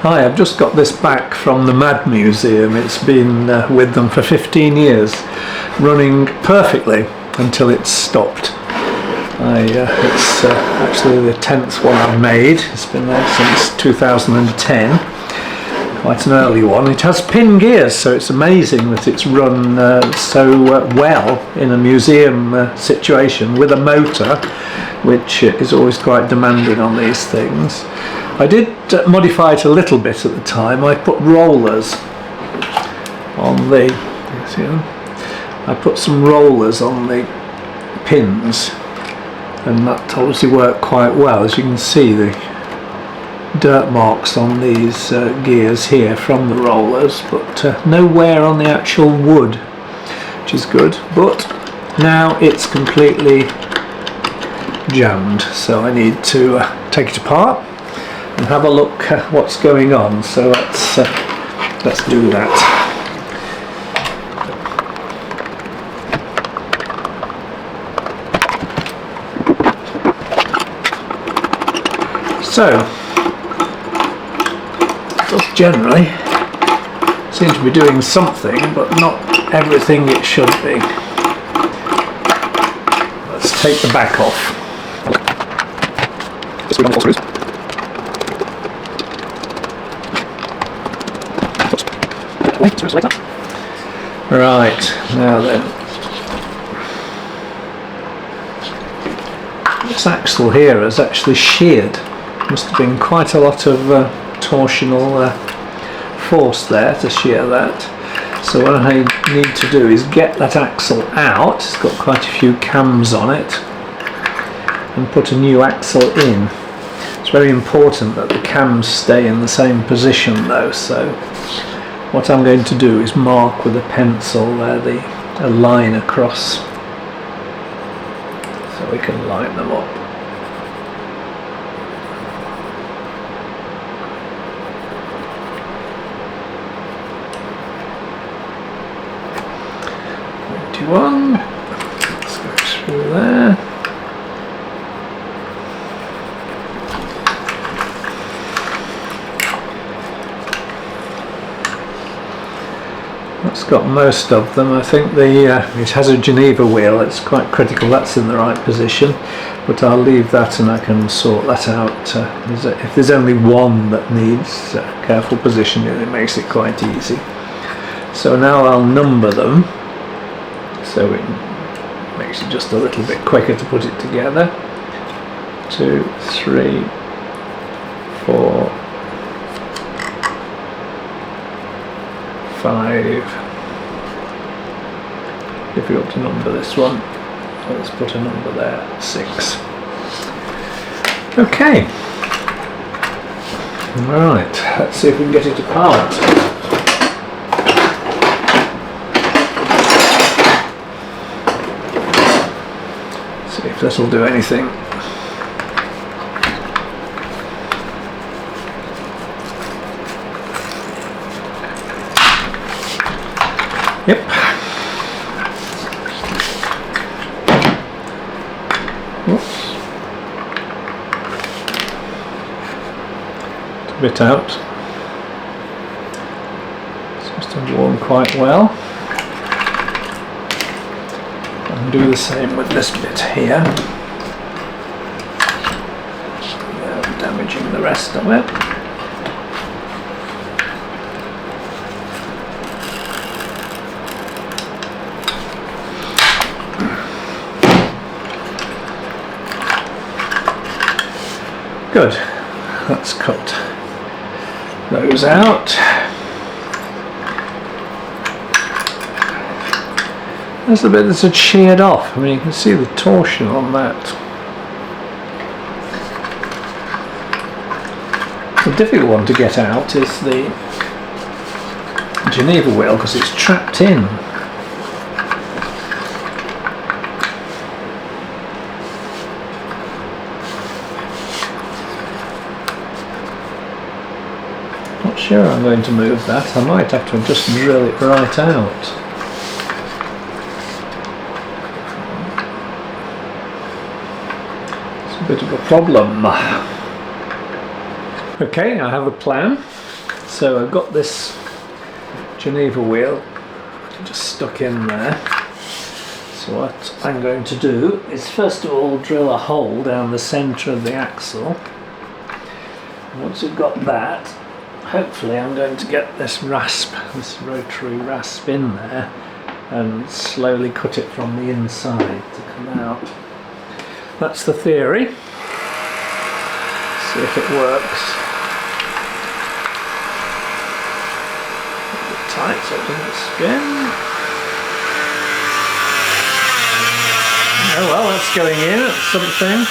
Hi, I've just got this back from the MAD Museum. It's been with them for 15 years, running perfectly until it's stopped. It's actually the 10th one I've made. It's been there since 2010, quite an early one. It has pin gears, so it's amazing that it's run so well in a museum situation with a motor, which is always quite demanding on these things. I did modify it a little bit at the time. I put rollers on the, I put some rollers on the pins, and that obviously worked quite well. As you can see, the dirt marks on these gears here from the rollers, but no wear on the actual wood, which is good. But now it's completely jammed, so I need to take it apart and have a look at what's going on. So let's do that. So it does generally seem to be doing something, but not everything it should be. Let's take the back off. Just run all screws. Right, now then, this axle here is actually sheared. Must have been quite a lot of torsional force there to shear that. So what I need to do is get that axle out. It's got quite a few cams on it, and put a new axle in. It's very important that the cams stay in the same position though, so what I'm going to do is mark with a pencil there a line across, so we can line them up. Let's go through there. That's got most of them. I think it has a Geneva wheel. It's quite critical that's in the right position, but I'll leave that and I can sort that out. If there's only one that needs careful positioning, it makes it quite easy. So now I'll number them, so it makes it just a little bit quicker to put it together. 2, 3, 4, 5. Difficult to number this one. Let's put a number there. 6. Okay. Right. Let's see if we can get it apart. See if this will do anything. Yep. Whoops. It's a bit out. Seems to have worn quite well. And do the same with this bit here. Without damaging the rest of it. Good. Let's cut those out. There's the bit that's sheared off. I mean, you can see the torsion on that. The difficult one to get out is the Geneva wheel, because it's trapped in. Not sure I'm going to move that. I might have to just drill it right out. It's a bit of a problem. Okay, I have a plan. So I've got this Geneva wheel just stuck in there. So what I'm going to do is first of all drill a hole down the centre of the axle. And once we've got that, hopefully I'm going to get this rasp, this rotary rasp in there and slowly cut it from the inside to come out. That's the theory. See if it works. Tight so it doesn't spin. Oh well, that's going in at something.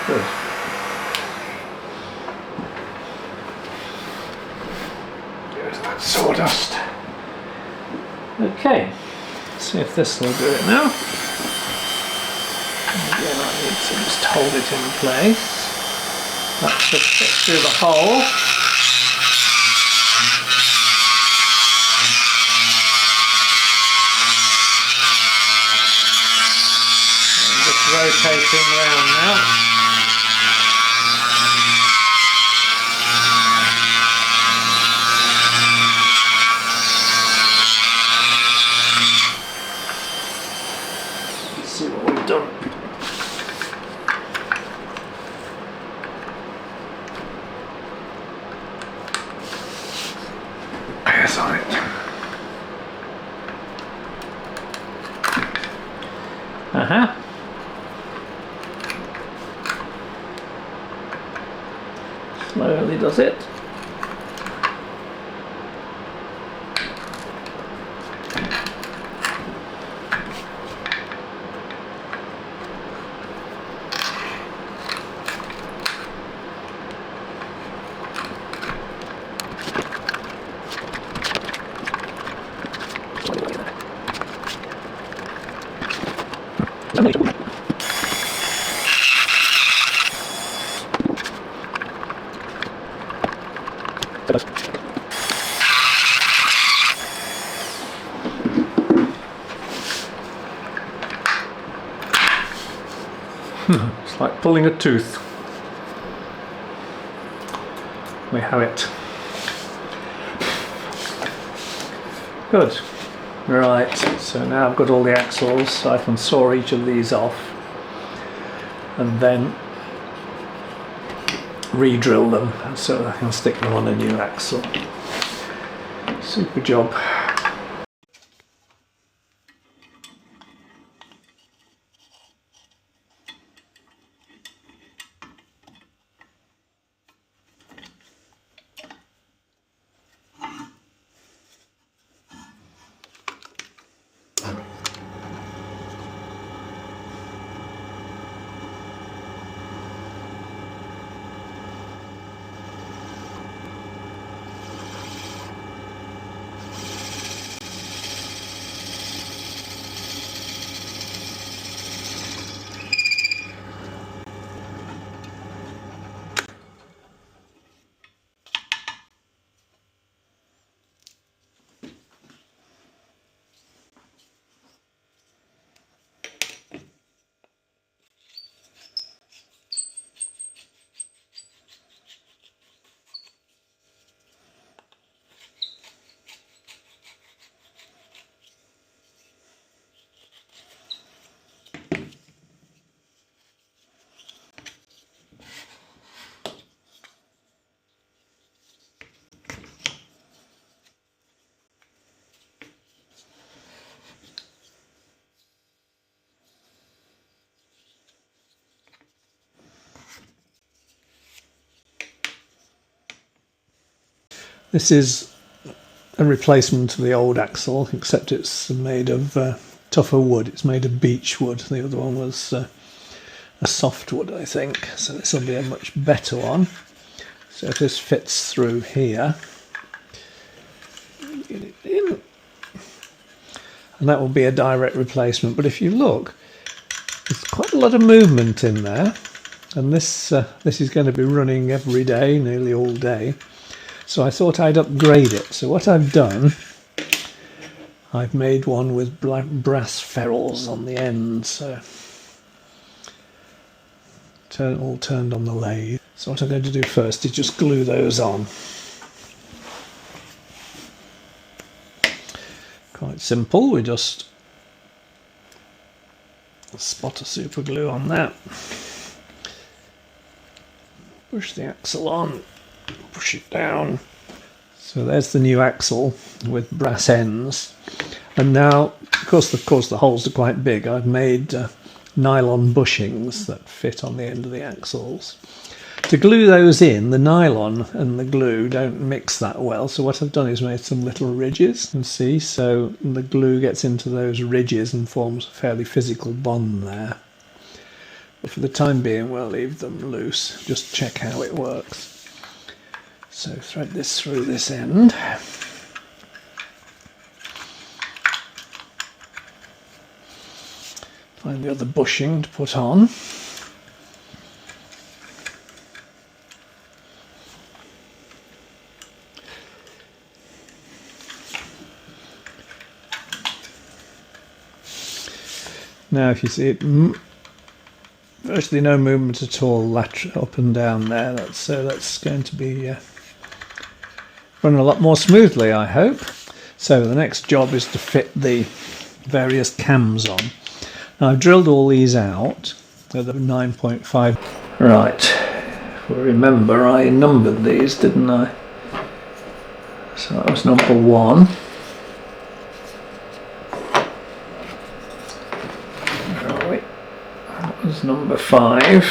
Good. There's that sawdust. Okay, see if this will do it now. Again, I need to just hold it in place. That should fit through the hole. I'm just rotating around now. See what we've done. There's on it. Slowly does it. It's like pulling a tooth. We have it. Good. Right, so now I've got all the axles, so I can saw each of these off and then re-drill them so I can stick them on a new axle. Super job. This is a replacement of the old axle, except it's made of tougher wood. It's made of beech wood. The other one was a softwood, I think. So this will be a much better one. So if this fits through here, get it in, and that will be a direct replacement. But if you look, there's quite a lot of movement in there, and this is going to be running every day, nearly all day. So I thought I'd upgrade it. So what I've done, I've made one with brass ferrules on the end, so all turned on the lathe. So what I'm going to do first is just glue those on. Quite simple, we just spot a super glue on that. Push the axle on, push it down. So there's the new axle with brass ends. And now, of course the holes are quite big. I've made nylon bushings that fit on the end of the axles. To glue those in, the nylon and the glue don't mix that well, so what I've done is made some little ridges, you can see, so the glue gets into those ridges and forms a fairly physical bond there. But for the time being we'll leave them loose, just check how it works. So thread this through this end. Find the other bushing to put on. Now if you see it, virtually no movement at all lateral up and down there, that's going to be running a lot more smoothly, I hope. So the next job is to fit the various cams on. Now I've drilled all these out, they're the 9.5. Right, well, remember I numbered these, didn't I? So that was number 1. Is number 5.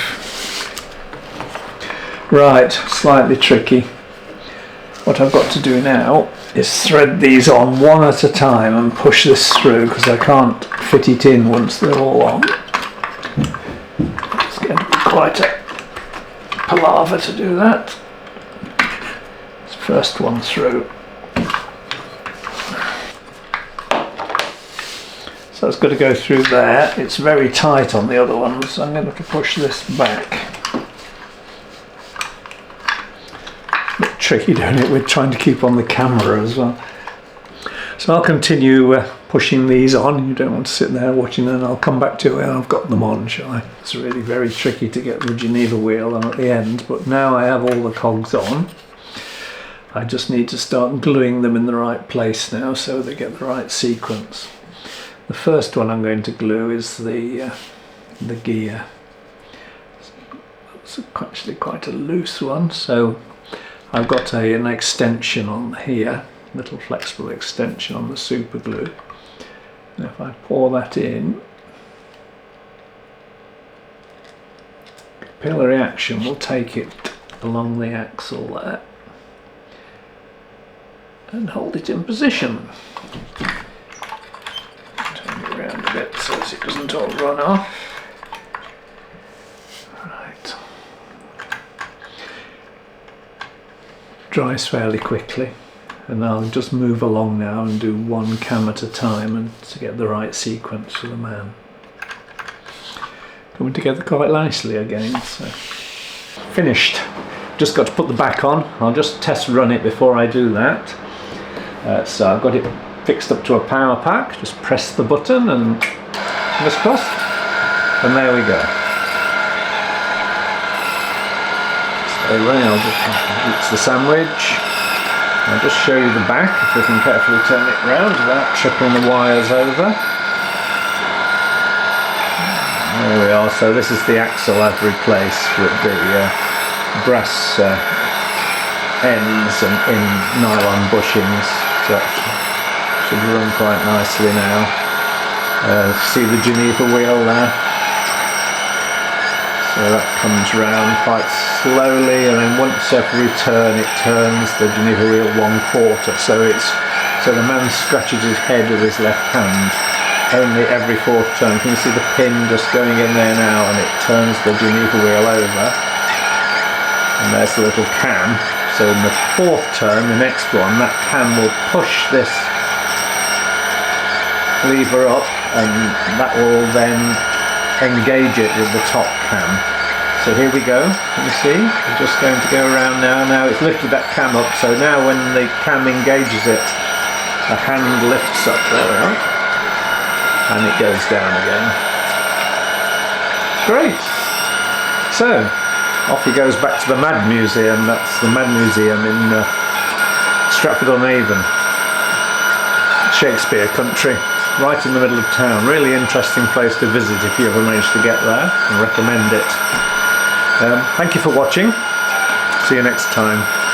Right, slightly tricky. What I've got to do now is thread these on one at a time and push this through because I can't fit it in once they're all on. It's going to be quite a palaver to do that. It's the first one through. So it's got to go through there. It's very tight on the other ones, so I'm going to have to push this back. A bit tricky doing it with trying to keep on the camera as well. So I'll continue pushing these on. You don't want to sit there watching them. I'll come back to it when I've got them on, shall I? It's really very tricky to get the Geneva wheel on at the end, but now I have all the cogs on. I just need to start gluing them in the right place now so they get the right sequence. The first one I'm going to glue is the gear. It's actually quite a loose one, so I've got an extension on here, little flexible extension on the super glue. And if I pour that in, capillary action will take it along the axle there and hold it in position. Around a bit so as it doesn't all run off. Right. Dries fairly quickly, and I'll just move along now and do one cam at a time and to get the right sequence for the man. Coming together quite nicely again. So finished. Just got to put the back on. I'll just test run it before I do that. So I've got it fixed up to a power pack, just press the button and fingers crossed, and there we go. Stay round, eats the sandwich. I'll just show you the back if we can carefully turn it round without tripping the wires over. There we are, so this is the axle I've replaced with the brass ends and in nylon bushings. So should run quite nicely now. See the Geneva wheel there? So that comes round quite slowly, and then once every turn it turns the Geneva wheel 1/4. So the man scratches his head with his left hand only every 4th turn. Can you see the pin just going in there now, and it turns the Geneva wheel over. And there's the little cam. So in the 4th turn, the next one, that cam will push this lever up, and that will then engage it with the top cam. So here we go, you see, I'm just going to go around now. Now it's lifted that cam up, so now when the cam engages it, the hand lifts up, there we are, and it goes down again. Great! So, off he goes back to the Mad Museum. That's the Mad Museum in Stratford on Avon, Shakespeare country, right in the middle of town. Really interesting place to visit if you ever manage to get there. I recommend it. Thank you for watching. See you next time.